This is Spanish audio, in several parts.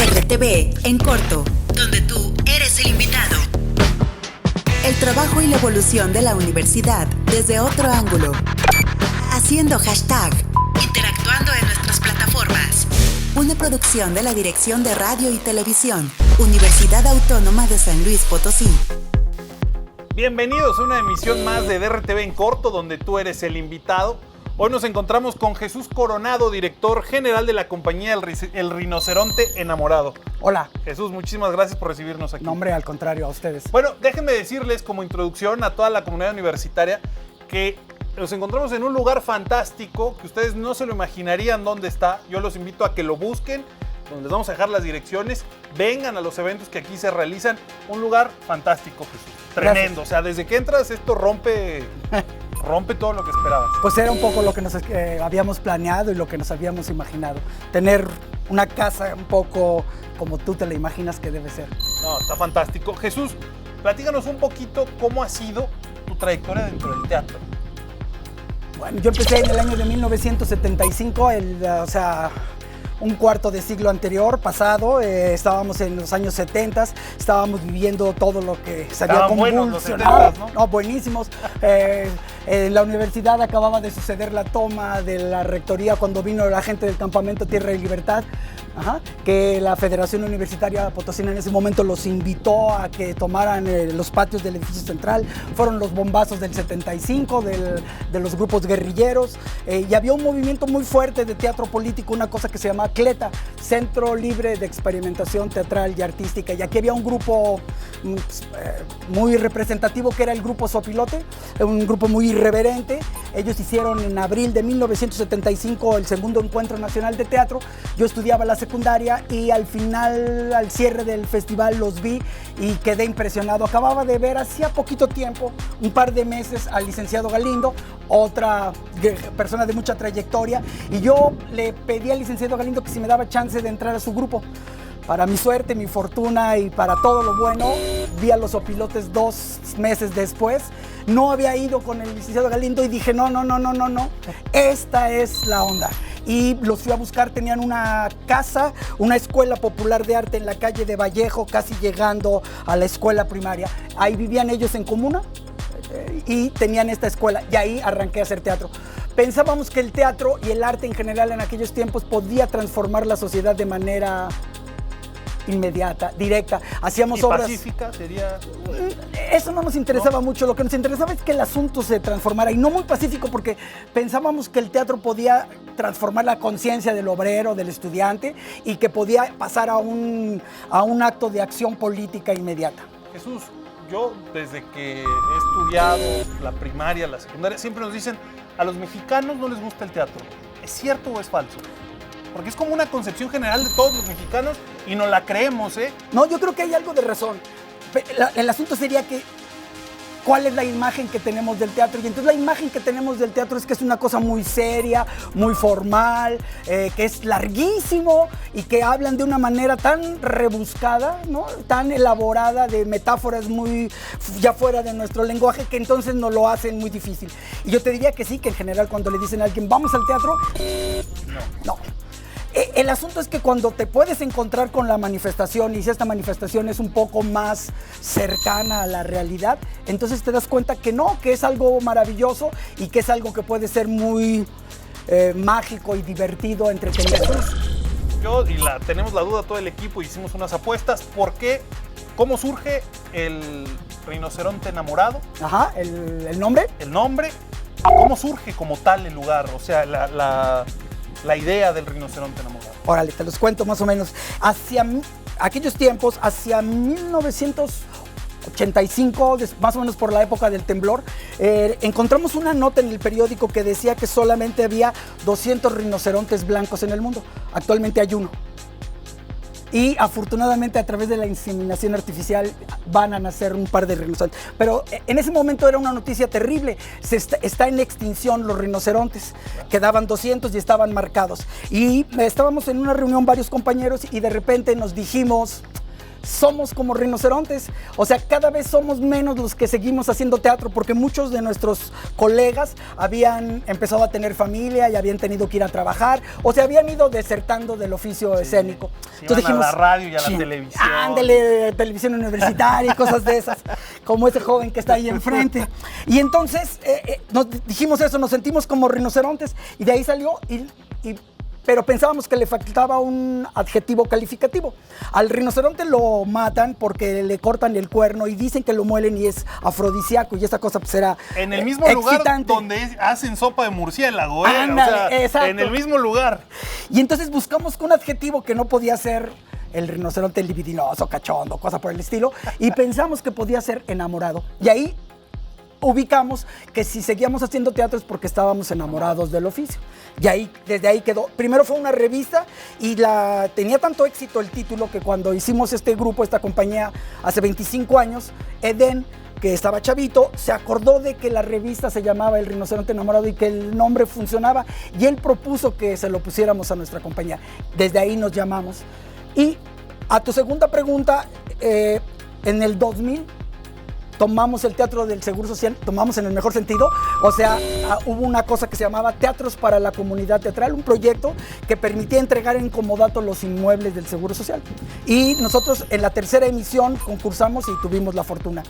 RTV en corto, donde tú eres el invitado. El trabajo y la evolución de la universidad desde otro ángulo. Haciendo hashtag, interactuando en nuestras plataformas. Una producción de la Dirección de Radio y Televisión, Universidad Autónoma de San Luis Potosí. Bienvenidos a una emisión más de DRTV en corto, donde tú eres el invitado. Hoy nos encontramos con Jesús Coronado, director general de la compañía El Rinoceronte Enamorado. Hola. Jesús, muchísimas gracias por recibirnos aquí. No, hombre, al contrario, a ustedes. Bueno, déjenme decirles como introducción a toda la comunidad universitaria que nos encontramos en un lugar fantástico que ustedes no se lo imaginarían dónde está. Yo los invito a que lo busquen, donde les vamos a dejar las direcciones. Vengan a los eventos que aquí se realizan. Un lugar fantástico, Jesús. Tremendo. Gracias. O sea, desde que entras esto rompe todo lo que esperabas. Pues era un poco lo que nos habíamos planeado y lo que nos habíamos imaginado. Tener una casa un poco como tú te la imaginas que debe ser. No, está fantástico. Jesús, platícanos un poquito cómo ha sido tu trayectoria dentro del teatro. Bueno, yo empecé en el año de 1975, un cuarto de siglo anterior, pasado. Estábamos en los años 70, estábamos viviendo todo lo que se había convulsionado. ¿No? Buenísimos. En la universidad acababa de suceder la toma de la rectoría cuando vino la gente del campamento Tierra y Libertad. Que la Federación Universitaria Potosina en ese momento los invitó a que tomaran los patios del edificio central. Fueron los bombazos del 75, de los grupos guerrilleros, y había un movimiento muy fuerte de teatro político, una cosa que se llama CLETA, Centro Libre de Experimentación Teatral y Artística, y aquí había un grupo muy representativo que era el grupo Sopilote, un grupo muy irreverente. Ellos hicieron en abril de 1975 el segundo encuentro nacional de teatro. Yo estudiaba la secundaria y al final, al cierre del festival, los vi y quedé impresionado. Acababa de ver hacía poquito tiempo, un par de meses, al licenciado Galindo, otra persona de mucha trayectoria, y yo le pedí al licenciado Galindo que si me daba chance de entrar a su grupo. Para mi suerte, mi fortuna y para todo lo bueno, vi a los Sopilotes 2 meses después. No había ido con el licenciado Galindo y dije, no, esta es la onda. Y los fui a buscar, tenían una casa, una escuela popular de arte en la calle de Vallejo, casi llegando a la escuela primaria. Ahí vivían ellos en comuna y tenían esta escuela, y ahí arranqué a hacer teatro. Pensábamos que el teatro y el arte en general en aquellos tiempos podía transformar la sociedad de manera inmediata, directa. Hacíamos obras pacífica sería. Eso no nos interesaba mucho. Lo que nos interesaba es que el asunto se transformara, y no muy pacífico, porque pensábamos que el teatro podía transformar la conciencia del obrero, del estudiante, y que podía pasar a un acto de acción política inmediata. Jesús, yo desde que he estudiado la primaria, la secundaria, siempre nos dicen, a los mexicanos no les gusta el teatro. ¿Es cierto o es falso? Porque es como una concepción general de todos los mexicanos y no la creemos, ¿eh? No, yo creo que hay algo de razón. El asunto sería que, ¿cuál es la imagen que tenemos del teatro? Y entonces la imagen que tenemos del teatro es que es una cosa muy seria, muy formal, que es larguísimo y que hablan de una manera tan rebuscada, ¿no? Tan elaborada, de metáforas muy ya fuera de nuestro lenguaje, que entonces nos lo hacen muy difícil. Y yo te diría que sí, que en general cuando le dicen a alguien, vamos al teatro, no. El asunto es que cuando te puedes encontrar con la manifestación, y si esta manifestación es un poco más cercana a la realidad, entonces te das cuenta que no, que es algo maravilloso y que es algo que puede ser muy mágico y divertido, entretenido. Tenemos la duda todo el equipo, hicimos unas apuestas. ¿Por qué? ¿Cómo surge el Rinoceronte Enamorado? Ajá, ¿el nombre? El nombre. ¿Cómo surge como tal el lugar? O sea, la idea del Rinoceronte Enamorado. Órale, te los cuento más o menos. Hacia aquellos tiempos, hacia 1985, más o menos por la época del temblor, encontramos una nota en el periódico que decía que solamente había 200 rinocerontes blancos en el mundo. Actualmente hay uno. Y afortunadamente a través de la inseminación artificial van a nacer un par de rinocerontes. Pero en ese momento era una noticia terrible. Está en extinción los rinocerontes. Quedaban 200 y estaban marcados. Y estábamos en una reunión varios compañeros y de repente nos dijimos, somos como rinocerontes. O sea, cada vez somos menos los que seguimos haciendo teatro, porque muchos de nuestros colegas habían empezado a tener familia y habían tenido que ir a trabajar, o se habían ido desertando del oficio escénico. Entonces dijimos, a la radio y a la televisión. Ándele, televisión universitaria y cosas de esas, como ese joven que está ahí enfrente. Y entonces nos dijimos eso, nos sentimos como rinocerontes, y de ahí salió pero pensábamos que le faltaba un adjetivo calificativo. Al rinoceronte lo matan porque le cortan el cuerno y dicen que lo muelen y es afrodisíaco, y esa cosa pues era en el mismo excitante. lugar donde hacen sopa de murciélago, Ándale, exacto. En el mismo lugar. Y entonces buscamos un adjetivo que no podía ser el rinoceronte libidinoso, cachondo, cosa por el estilo, y pensamos que podía ser enamorado. Y ahí ubicamos que si seguíamos haciendo teatro es porque estábamos enamorados del oficio. Y ahí, desde ahí quedó. Primero fue una revista y tenía tanto éxito el título que cuando hicimos este grupo, esta compañía, hace 25 años, Eden, que estaba chavito, se acordó de que la revista se llamaba El Rinoceronte Enamorado y que el nombre funcionaba, y él propuso que se lo pusiéramos a nuestra compañía. Desde ahí nos llamamos. Y a tu segunda pregunta, en el 2000 tomamos el Teatro del Seguro Social, tomamos en el mejor sentido, o sea, hubo una cosa que se llamaba Teatros para la Comunidad Teatral, un proyecto que permitía entregar en comodato los inmuebles del Seguro Social. Y nosotros en la tercera emisión concursamos y tuvimos la fortuna.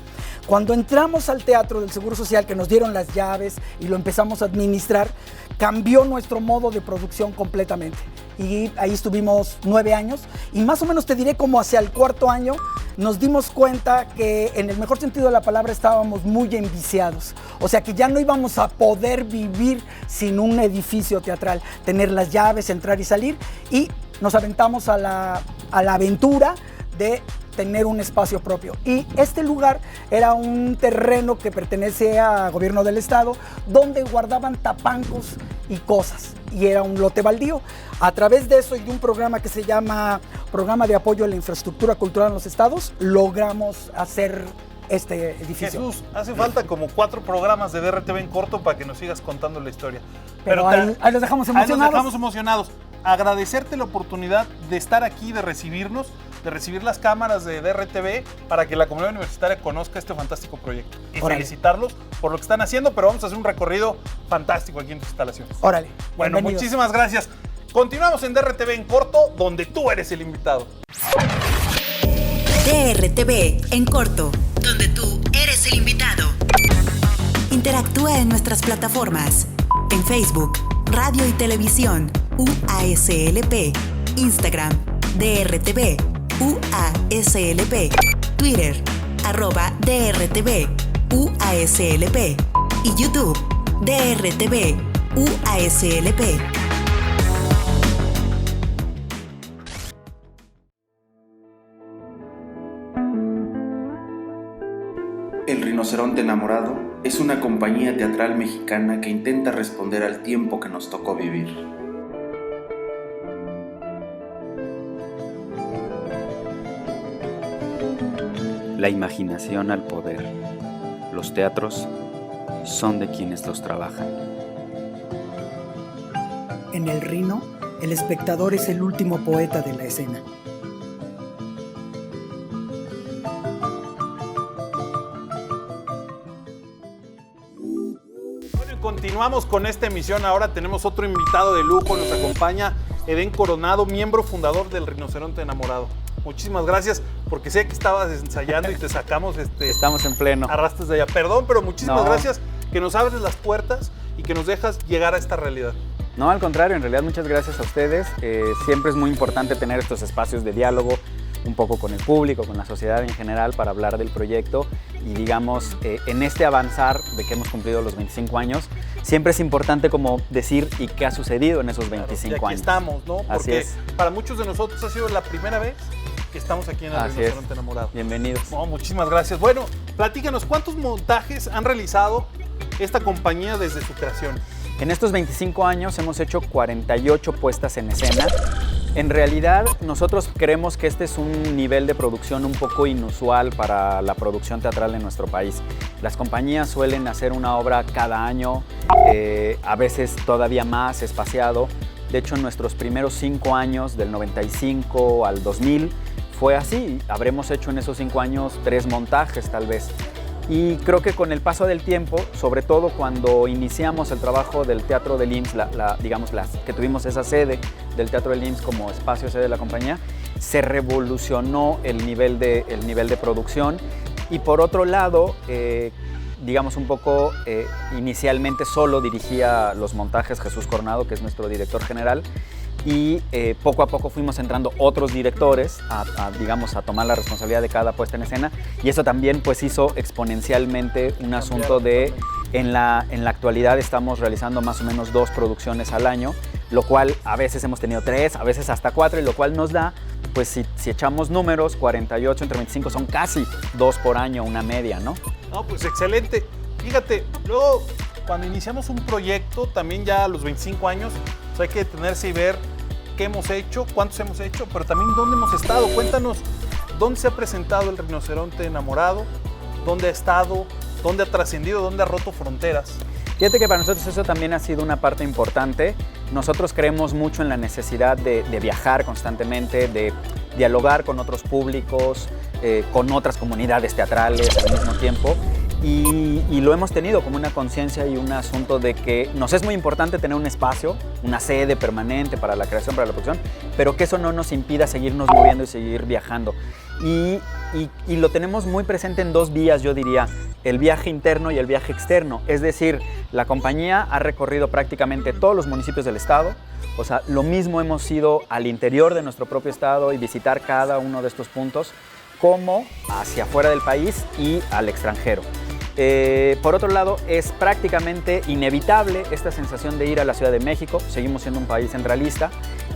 Cuando entramos al Teatro del Seguro Social, que nos dieron las llaves y lo empezamos a administrar, cambió nuestro modo de producción completamente. Y ahí estuvimos 9 años, y más o menos te diré como hacia el cuarto año nos dimos cuenta que en el mejor sentido de la palabra estábamos muy enviciados. O sea que ya no íbamos a poder vivir sin un edificio teatral, tener las llaves, entrar y salir, y nos aventamos a la aventura de tener un espacio propio. Y este lugar era un terreno que pertenece al gobierno del estado, donde guardaban tapancos y cosas, y era un lote baldío. A través de eso y de un programa que se llama Programa de Apoyo a la Infraestructura Cultural en los Estados, logramos hacer este edificio. Jesús, hace falta como 4 programas de DRTV en corto para que nos sigas contando la historia. Pero ahí los dejamos emocionados. Ahí los dejamos emocionados. Agradecerte la oportunidad de estar aquí, de recibirnos, de recibir las cámaras de DRTV para que la comunidad universitaria conozca este fantástico proyecto. Y felicitarlos por lo que están haciendo, pero vamos a hacer un recorrido fantástico aquí en tus instalaciones. Órale. Bueno, muchísimas gracias. Continuamos en DRTV en corto, donde tú eres el invitado. DRTV en corto, donde tú eres el invitado. Interactúa en nuestras plataformas. En Facebook, Radio y Televisión, UASLP, Instagram, DRTV, UASLP, Twitter, @DRTV, UASLP y YouTube, DRTV, UASLP. El Rinoceronte Enamorado es una compañía teatral mexicana que intenta responder al tiempo que nos tocó vivir. La imaginación al poder. Los teatros son de quienes los trabajan. En El Rino, el espectador es el último poeta de la escena. Continuamos con esta emisión. Ahora tenemos otro invitado de lujo. Nos acompaña Eden Coronado, miembro fundador del Rinoceronte Enamorado. Muchísimas gracias, porque sé que estabas ensayando y te sacamos Estamos en pleno. Arrastres de allá. Perdón, pero muchísimas gracias que nos abres las puertas y que nos dejas llegar a esta realidad. No, al contrario, en realidad muchas gracias a ustedes. Siempre es muy importante tener estos espacios de diálogo un poco con el público, con la sociedad en general, para hablar del proyecto. Y digamos, en este avanzar de que hemos cumplido los 25 años, siempre es importante como decir y qué ha sucedido en esos 25 y aquí años. Estamos, ¿no? Así Porque es. Para muchos de nosotros ha sido la primera vez que estamos aquí en el Rinoceronte Enamorado. Bienvenidos. No, muchísimas gracias. Bueno, platícanos, ¿cuántos montajes han realizado esta compañía desde su creación? En estos 25 años hemos hecho 48 puestas en escena. En realidad, nosotros creemos que este es un nivel de producción un poco inusual para la producción teatral en nuestro país. Las compañías suelen hacer una obra cada año, a veces todavía más espaciado. De hecho, en nuestros primeros 5 años, del 95 al 2000, fue así. Habremos hecho en esos 5 años 3 montajes tal vez. Y creo que con el paso del tiempo, sobre todo cuando iniciamos el trabajo del Teatro del IMSS, que tuvimos esa sede del Teatro del IMSS como espacio sede de la compañía, se revolucionó el nivel de producción. Y por otro lado, digamos un poco, inicialmente solo dirigía los montajes Jesús Coronado, que es nuestro director general, y poco a poco fuimos entrando otros directores a tomar la responsabilidad de cada puesta en escena, y eso también pues hizo exponencialmente un asunto de, en la actualidad estamos realizando más o menos 2 producciones al año, lo cual a veces hemos tenido 3, a veces hasta 4, y lo cual nos da, pues si echamos números, 48 entre 25 son casi 2 por año, una media, ¿no? No, pues excelente. Fíjate, luego cuando iniciamos un proyecto, también ya a los 25 años, pues hay que detenerse y ver qué hemos hecho, cuántos hemos hecho, pero también dónde hemos estado. Cuéntanos, ¿dónde se ha presentado el Rinoceronte Enamorado? ¿Dónde ha estado? ¿Dónde ha trascendido? ¿Dónde ha roto fronteras? Fíjate que para nosotros eso también ha sido una parte importante. Nosotros creemos mucho en la necesidad de viajar constantemente, de dialogar con otros públicos, con otras comunidades teatrales al mismo tiempo. Y lo hemos tenido como una conciencia y un asunto de que nos es muy importante tener un espacio, una sede permanente para la creación, para la producción, pero que eso no nos impida seguirnos moviendo y seguir viajando. Y lo tenemos muy presente en 2 vías, yo diría, el viaje interno y el viaje externo. Es decir, la compañía ha recorrido prácticamente todos los municipios del estado. O sea, lo mismo hemos ido al interior de nuestro propio estado y visitar cada uno de estos puntos, como hacia afuera del país y al extranjero. Por otro lado, es prácticamente inevitable esta sensación de ir a la Ciudad de México. Seguimos siendo un país centralista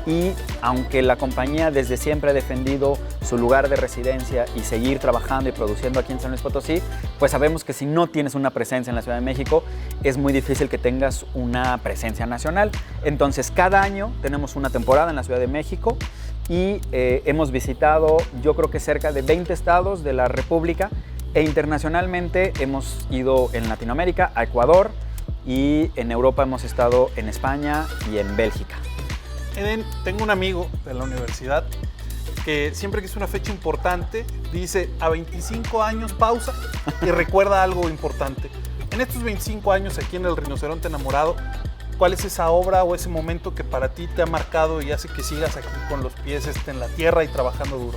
y aunque la compañía desde siempre ha defendido su lugar de residencia y seguir trabajando y produciendo aquí en San Luis Potosí, pues sabemos que si no tienes una presencia en la Ciudad de México, es muy difícil que tengas una presencia nacional. Entonces, cada año tenemos una temporada en la Ciudad de México y hemos visitado, yo creo que cerca de 20 estados de la República, e internacionalmente hemos ido en Latinoamérica, a Ecuador, y en Europa hemos estado en España y en Bélgica. Eden, tengo un amigo de la universidad que siempre que es una fecha importante dice a 25 años pausa y recuerda algo importante. En estos 25 años aquí en el Rinoceronte Enamorado, ¿cuál es esa obra o ese momento que para ti te ha marcado y hace que sigas aquí con los pies en la tierra y trabajando duro?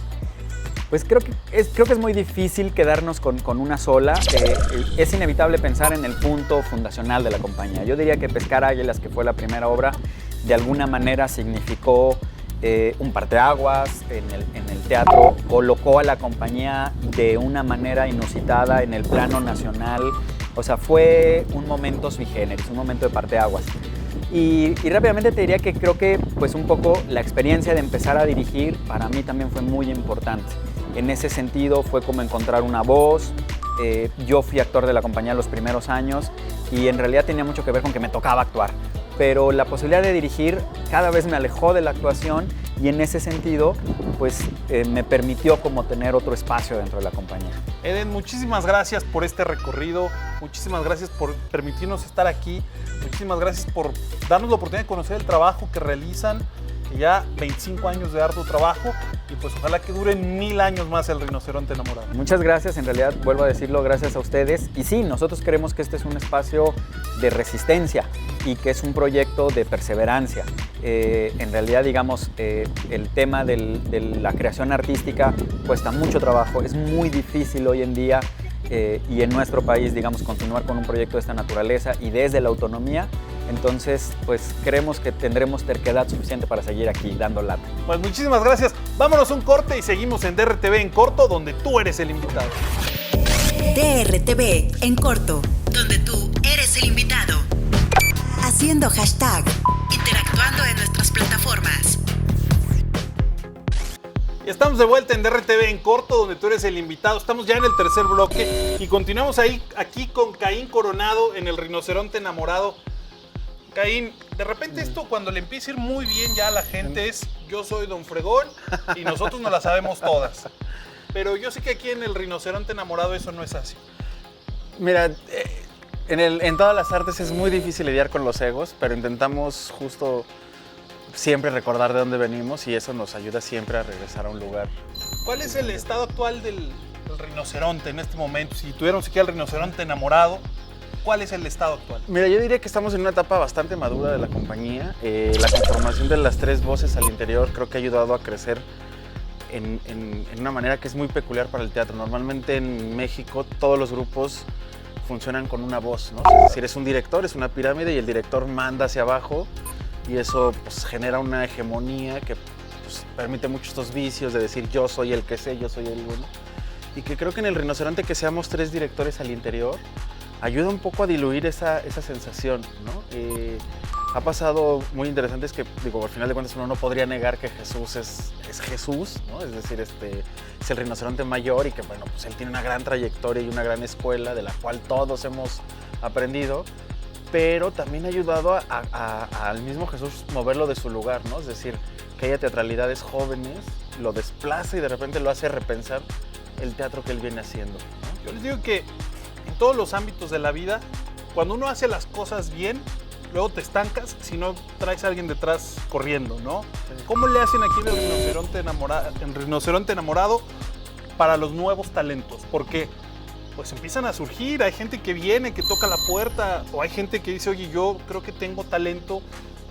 Pues creo que es muy difícil quedarnos con una sola. Es inevitable pensar en el punto fundacional de la compañía. Yo diría que Pescar Águilas, que fue la primera obra, de alguna manera significó un parteaguas en el teatro, colocó a la compañía de una manera inusitada en el plano nacional. O sea, fue un momento sui generis, un momento de parteaguas. Y rápidamente te diría que creo que pues un poco la experiencia de empezar a dirigir para mí también fue muy importante. En ese sentido fue como encontrar una voz. Yo fui actor de la compañía los primeros años y en realidad tenía mucho que ver con que me tocaba actuar. Pero la posibilidad de dirigir cada vez me alejó de la actuación y en ese sentido pues me permitió como tener otro espacio dentro de la compañía. Eden, muchísimas gracias por este recorrido, muchísimas gracias por permitirnos estar aquí, muchísimas gracias por darnos la oportunidad de conocer el trabajo que realizan, que ya 25 años de arduo trabajo y pues ojalá que duren 1000 años más el Rinoceronte Enamorado. Muchas gracias, en realidad vuelvo a decirlo, gracias a ustedes. Y sí, nosotros creemos que este es un espacio de resistencia y que es un proyecto de perseverancia. En realidad, digamos, el tema de la creación artística cuesta mucho trabajo, es muy difícil hoy en día y en nuestro país, digamos, continuar con un proyecto de esta naturaleza y desde la autonomía. Entonces, pues creemos que tendremos terquedad suficiente para seguir aquí dando lata. Pues muchísimas gracias. Vámonos a un corte y seguimos en DRTV en corto, donde tú eres el invitado. DRTV en corto, donde tú eres el invitado. Haciendo hashtag, interactuando en nuestras plataformas. Y estamos de vuelta en DRTV en corto, donde tú eres el invitado. Estamos ya en el tercer bloque y continuamos aquí con Caín Coronado en el Rinoceronte Enamorado. Caín, de repente esto cuando le empieza a ir muy bien ya a la gente es yo soy Don Fregón y nosotros nos la sabemos todas. Pero yo sé que aquí en el Rinoceronte Enamorado eso no es así. Mira, en todas las artes es muy difícil lidiar con los egos, pero intentamos justo siempre recordar de dónde venimos y eso nos ayuda siempre a regresar a un lugar ¿Cuál es el estado actual del rinoceronte en este momento? Si tuviéramos aquí al rinoceronte enamorado, ¿cuál es el estado actual? Mira, yo diría que estamos en una etapa bastante madura de la compañía. La conformación de las 3 voces al interior creo que ha ayudado a crecer en una manera que es muy peculiar para el teatro. Normalmente en México todos los grupos funcionan con una voz, ¿no? Es decir, es un director, es una pirámide y el director manda hacia abajo y eso pues, genera una hegemonía que pues, permite muchos estos vicios de decir yo soy el que sé, yo soy el bueno. Y que creo que en el rinoceronte que seamos 3 directores al interior ayuda un poco a diluir esa sensación, ¿no? Ha pasado muy interesante, es que, digo, al final de cuentas uno no podría negar que Jesús es Jesús, ¿no? Es decir, es el rinoceronte mayor y que, bueno, pues él tiene una gran trayectoria y una gran escuela de la cual todos hemos aprendido, pero también ha ayudado al mismo Jesús moverlo de su lugar, ¿no? Es decir, que haya teatralidades jóvenes, lo desplaza y de repente lo hace repensar el teatro que él viene haciendo, ¿no? Yo les digo que en todos los ámbitos de la vida, cuando uno hace las cosas bien, luego te estancas si no traes a alguien detrás corriendo, ¿no? Sí. ¿Cómo le hacen aquí en Rinoceronte Enamorado para los nuevos talentos? Porque pues empiezan a surgir, hay gente que viene, que toca la puerta, o hay gente que dice, oye, yo creo que tengo talento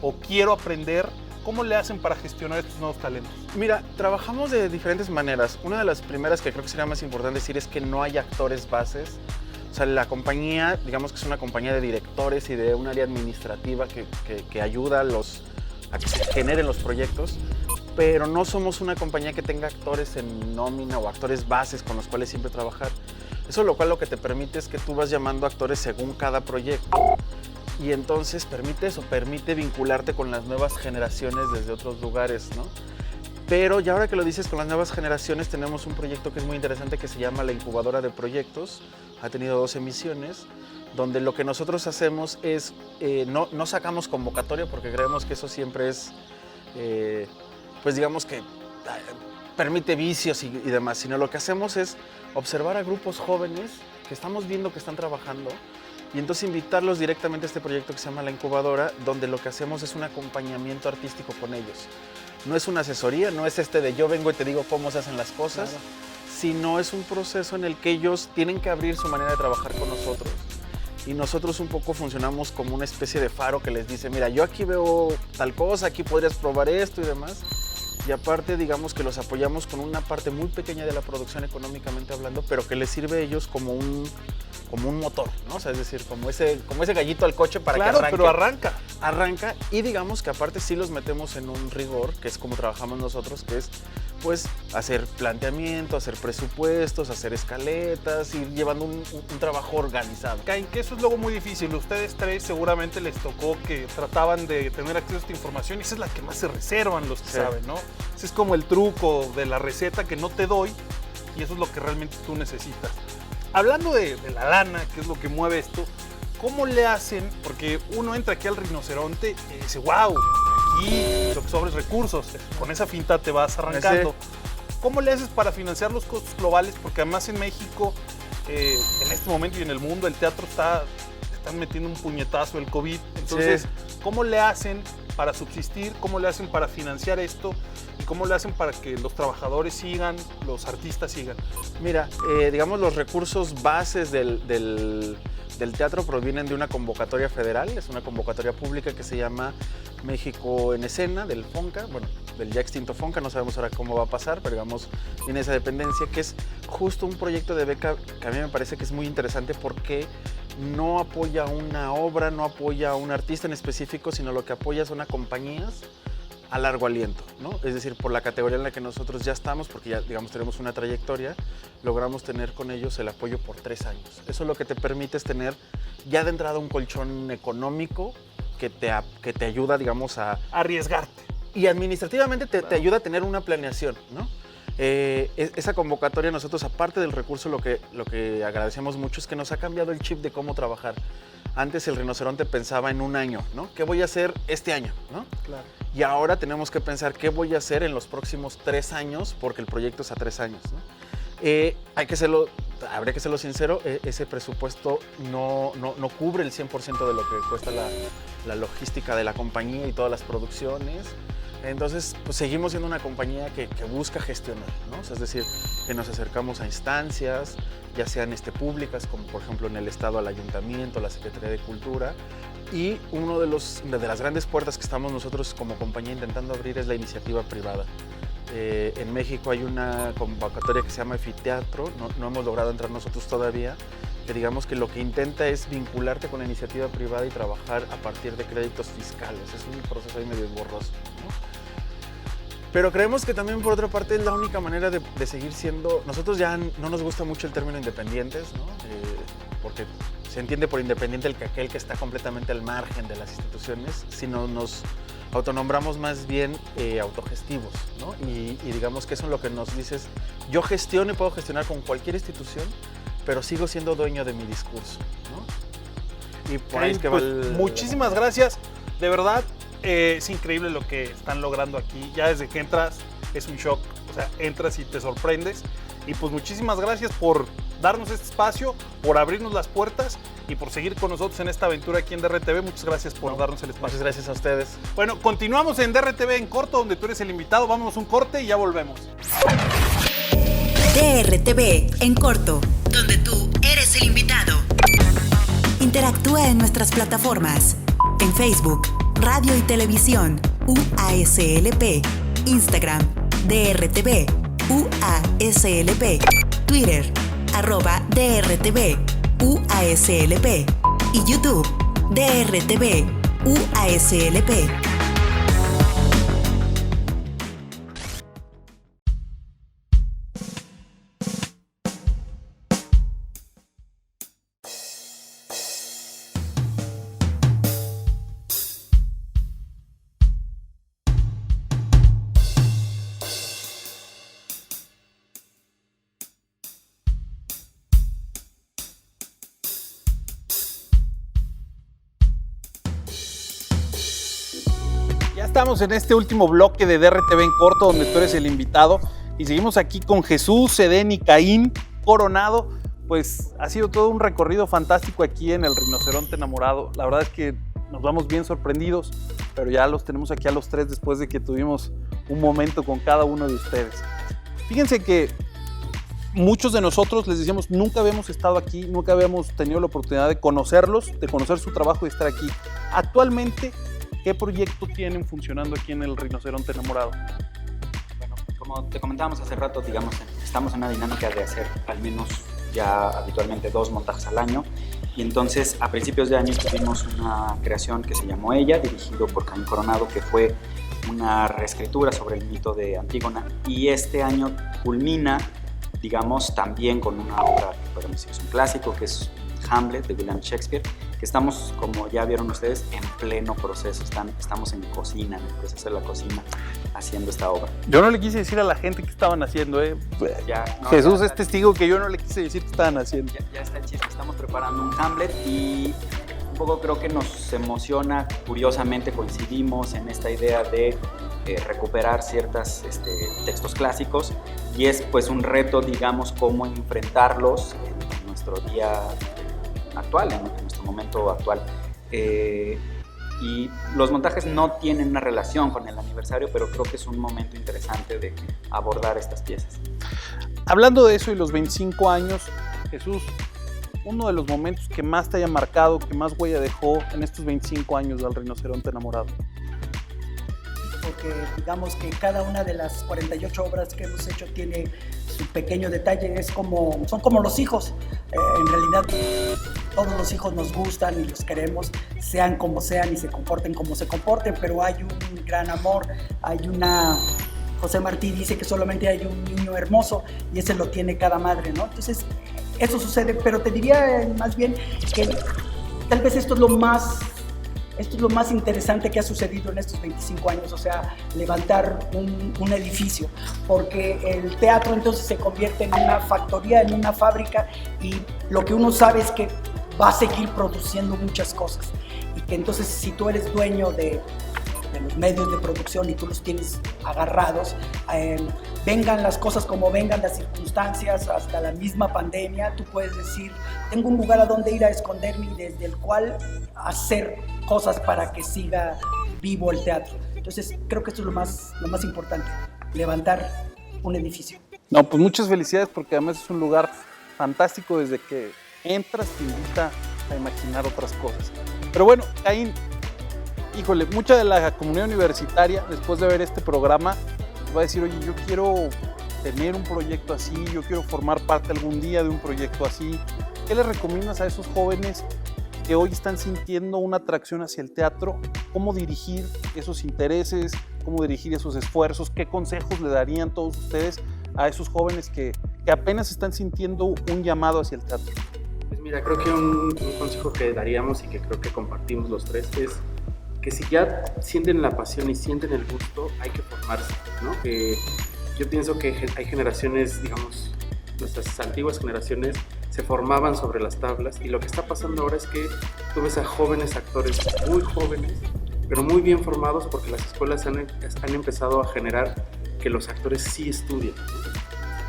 o quiero aprender. ¿Cómo le hacen para gestionar estos nuevos talentos? Mira, trabajamos de diferentes maneras. Una de las primeras que creo que sería más importante decir es que no hay actores bases. O sea, la compañía, digamos que es una compañía de directores y de un área administrativa que ayuda a que se generen los proyectos, pero no somos una compañía que tenga actores en nómina o actores bases con los cuales siempre trabajar. Eso lo que te permite es que tú vas llamando actores según cada proyecto y entonces permite vincularte con las nuevas generaciones desde otros lugares, ¿no? Pero ya ahora que lo dices con las nuevas generaciones, tenemos un proyecto que es muy interesante que se llama La Incubadora de Proyectos. Ha tenido 2 emisiones, donde lo que nosotros hacemos es, no sacamos convocatoria porque creemos que eso siempre es, pues digamos que permite vicios y demás, sino lo que hacemos es observar a grupos jóvenes que estamos viendo que están trabajando y entonces invitarlos directamente a este proyecto que se llama La Incubadora, donde lo que hacemos es un acompañamiento artístico con ellos. No es una asesoría, no es de yo vengo y te digo cómo se hacen las cosas, claro, sino es un proceso en el que ellos tienen que abrir su manera de trabajar con nosotros. Y nosotros un poco funcionamos como una especie de faro que les dice, mira, yo aquí veo tal cosa, aquí podrías probar esto y demás. Y aparte, digamos que los apoyamos con una parte muy pequeña de la producción económicamente hablando, pero que les sirve a ellos como un motor, ¿no? O sea, es decir, como ese gallito al coche para claro, que arranque. Pero arranca. Arranca y digamos que aparte sí los metemos en un rigor, que es como trabajamos nosotros, que es pues hacer planteamiento, hacer presupuestos, hacer escaletas, ir llevando un trabajo organizado. Caen, que eso es luego muy difícil. Ustedes 3 seguramente les tocó que trataban de tener acceso a esta información y esa es la que más se reservan los que saben, ¿no? Ese es como el truco de la receta que no te doy y eso es lo que realmente tú necesitas. Hablando de la lana, que es lo que mueve esto, ¿cómo le hacen? Porque uno entra aquí al rinoceronte y dice, wow, aquí lo que sobra es recursos, con esa finta te vas arrancando. ¿Cómo le haces para financiar los costos globales? Porque además en México, en este momento y en el mundo, el teatro están metiendo un puñetazo el COVID. Entonces, ¿cómo le hacen para subsistir? ¿Cómo le hacen para financiar esto? ¿Y cómo le hacen para que los trabajadores sigan, los artistas sigan? Mira, digamos los recursos bases del teatro provienen de una convocatoria federal, es una convocatoria pública que se llama México en Escena, del FONCA, bueno, del ya extinto FONCA, no sabemos ahora cómo va a pasar, pero digamos, tiene esa dependencia, que es justo un proyecto de beca que a mí me parece que es muy interesante porque no apoya una obra, no apoya a un artista en específico, sino lo que apoya son a compañías a largo aliento, ¿no? Es decir, por la categoría en la que nosotros ya estamos, porque ya, digamos, tenemos una trayectoria, logramos tener con ellos el apoyo por 3 años. Eso lo que te permite es tener ya de entrada un colchón económico que te ayuda, digamos, a arriesgarte. Y administrativamente te ayuda a tener una planeación, ¿no? Esa convocatoria nosotros, aparte del recurso, lo que agradecemos mucho es que nos ha cambiado el chip de cómo trabajar. Antes el rinoceronte pensaba en un año, ¿no? ¿Qué voy a hacer este año, ¿no? Claro. Y ahora tenemos que pensar qué voy a hacer en los próximos 3 años, porque el proyecto es a 3 años, ¿no? Habría que serlo sincero, ese presupuesto no cubre el 100% de lo que cuesta la logística de la compañía y todas las producciones. Entonces, pues seguimos siendo una compañía que busca gestionar, ¿no? O sea, es decir, que nos acercamos a instancias, ya sean públicas, como por ejemplo en el Estado al Ayuntamiento, la Secretaría de Cultura, y uno de las grandes puertas que estamos nosotros como compañía intentando abrir es la iniciativa privada. En México hay una convocatoria que se llama Efiteatro, no hemos logrado entrar nosotros todavía, que digamos que lo que intenta es vincularte con la iniciativa privada y trabajar a partir de créditos fiscales. Es un proceso ahí medio borroso, ¿no? Pero creemos que también, por otra parte, es la única manera de seguir siendo... Nosotros ya no nos gusta mucho el término independientes, ¿no? Porque se entiende por independiente aquel que está completamente al margen de las instituciones, sino nos autonombramos más bien autogestivos, ¿no? Y digamos que eso es lo que nos dices, yo gestiono y puedo gestionar con cualquier institución, pero sigo siendo dueño de mi discurso, ¿no? Y por ahí es que pues, muchísimas gracias, de verdad. Es increíble lo que están logrando aquí. Ya desde que entras es un shock. O sea, entras y te sorprendes. Y pues muchísimas gracias por darnos este espacio, por abrirnos las puertas y por seguir con nosotros en esta aventura aquí en DRTV. Muchas gracias por darnos el espacio. Muchas gracias a ustedes. Bueno, continuamos en DRTV en corto, donde tú eres el invitado. Vámonos un corte y ya volvemos. DRTV en corto, donde tú eres el invitado. Interactúa en nuestras plataformas. En Facebook, Radio y Televisión, UASLP, Instagram, DRTV, UASLP, Twitter, @DRTV, UASLP y YouTube, DRTV, UASLP. Estamos en este último bloque de DRTV en corto, donde tú eres el invitado, y seguimos aquí con Jesús, Edén y Caín Coronado. Pues ha sido todo un recorrido fantástico aquí en el Rinoceronte Enamorado. La verdad es que nos vamos bien sorprendidos, pero ya los tenemos aquí a los tres después de que tuvimos un momento con cada uno de ustedes. Fíjense que muchos de nosotros, les decíamos, nunca habíamos estado aquí, nunca habíamos tenido la oportunidad de conocerlos, de conocer su trabajo y estar aquí. Actualmente, ¿qué proyecto tienen funcionando aquí en el Rinoceronte Enamorado? Bueno, como te comentábamos hace rato, digamos, estamos en una dinámica de hacer al menos ya habitualmente 2 montajes al año. Y entonces, a principios de año tuvimos una creación que se llamó Ella, dirigido por Caín Coronado, que fue una reescritura sobre el mito de Antígona. Y este año culmina, digamos, también con una obra que podemos decir es un clásico, que es Hamlet de William Shakespeare, que estamos, como ya vieron ustedes, en pleno proceso. Estamos en cocina, en el proceso de la cocina, haciendo esta obra. Yo no le quise decir a la gente qué estaban haciendo, Jesús es testigo que yo no le quise decir qué estaban haciendo. Ya está el chisme, estamos preparando un Hamlet y un poco creo que nos emociona, curiosamente coincidimos en esta idea de recuperar ciertos textos clásicos, y es pues un reto, digamos, cómo enfrentarlos en nuestro día actual, en nuestro momento actual. Y los montajes no tienen una relación con el aniversario, pero creo que es un momento interesante de abordar estas piezas. Hablando de eso y los 25 años, Jesús, uno de los momentos que más te haya marcado, que más huella dejó en estos 25 años del Rinoceronte Enamorado. Porque digamos que cada una de las 48 obras que hemos hecho tiene su pequeño detalle, son como los hijos. En realidad todos los hijos nos gustan y los queremos, sean como sean y se comporten como se comporten, pero hay un gran amor, José Martí dice que solamente hay un niño hermoso y ese lo tiene cada madre, ¿no? Entonces eso sucede, pero te diría más bien que tal vez esto es lo más interesante que ha sucedido en estos 25 años, o sea, levantar un edificio, porque el teatro entonces se convierte en una factoría, en una fábrica, y lo que uno sabe es que va a seguir produciendo muchas cosas, y que entonces si tú eres dueño de los medios de producción y tú los tienes agarrados, vengan las cosas como vengan, las circunstancias, hasta la misma pandemia, tú puedes decir, tengo un lugar a donde ir a esconderme y desde el cual hacer cosas para que siga vivo el teatro. Entonces creo que esto es lo más importante, levantar un edificio. No, pues muchas felicidades porque además es un lugar fantástico. Desde que entras te invita a imaginar otras cosas. Pero bueno, Caín, híjole, mucha de la comunidad universitaria después de ver este programa va a decir, oye, yo quiero tener un proyecto así, yo quiero formar parte algún día de un proyecto así. ¿Qué les recomiendas a esos jóvenes que hoy están sintiendo una atracción hacia el teatro? ¿Cómo dirigir esos intereses? ¿Cómo dirigir esos esfuerzos? ¿Qué consejos le darían todos ustedes a esos jóvenes que apenas están sintiendo un llamado hacia el teatro? Pues mira, creo que un consejo que daríamos y que creo que compartimos los tres es que si ya sienten la pasión y sienten el gusto, hay que formarse, ¿no? Yo pienso que hay generaciones, digamos, nuestras antiguas generaciones se formaban sobre las tablas, y lo que está pasando ahora es que tú ves a jóvenes actores muy jóvenes, pero muy bien formados, porque las escuelas han empezado a generar que los actores sí estudien, ¿no?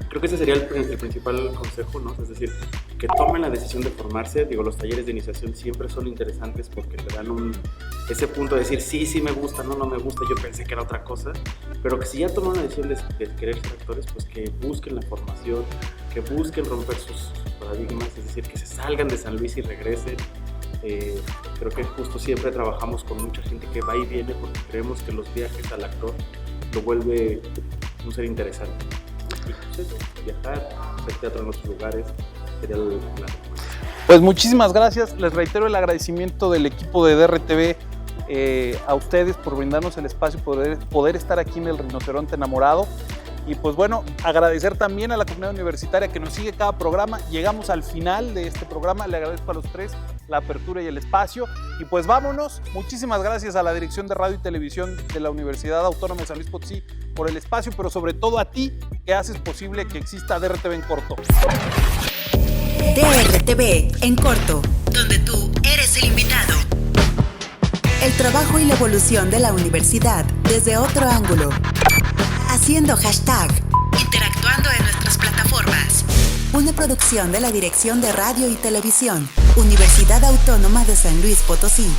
Creo que ese sería el principal consejo, ¿no? Es decir, que tomen la decisión de formarse. Digo, los talleres de iniciación siempre son interesantes porque te dan ese punto de decir, sí me gusta, no me gusta, yo pensé que era otra cosa, pero que si ya toman la decisión de querer ser actores, pues que busquen la formación, que busquen romper sus paradigmas, es decir, que se salgan de San Luis y regresen. Creo que justo siempre trabajamos con mucha gente que va y viene porque creemos que los viajes al actor lo vuelve un ser interesante. Y pues eso, viajar, hacer teatro en otros lugares, sería la recomendación. Pues muchísimas gracias. Les reitero el agradecimiento del equipo de DRTV a ustedes por brindarnos el espacio, poder estar aquí en el Rinoceronte Enamorado. Y pues bueno, agradecer también a la comunidad universitaria que nos sigue cada programa. Llegamos al final de este programa. Le agradezco a los tres la apertura y el espacio. Y pues vámonos. Muchísimas gracias a la Dirección de Radio y Televisión de la Universidad Autónoma de San Luis Potosí por el espacio, pero sobre todo a ti que haces posible que exista DRTV en corto. DRTV en corto, donde tú eres el invitado. El trabajo y la evolución de la universidad desde otro ángulo. Haciendo hashtag, interactuando en nuestras plataformas. Una producción de la Dirección de Radio y Televisión, Universidad Autónoma de San Luis Potosí.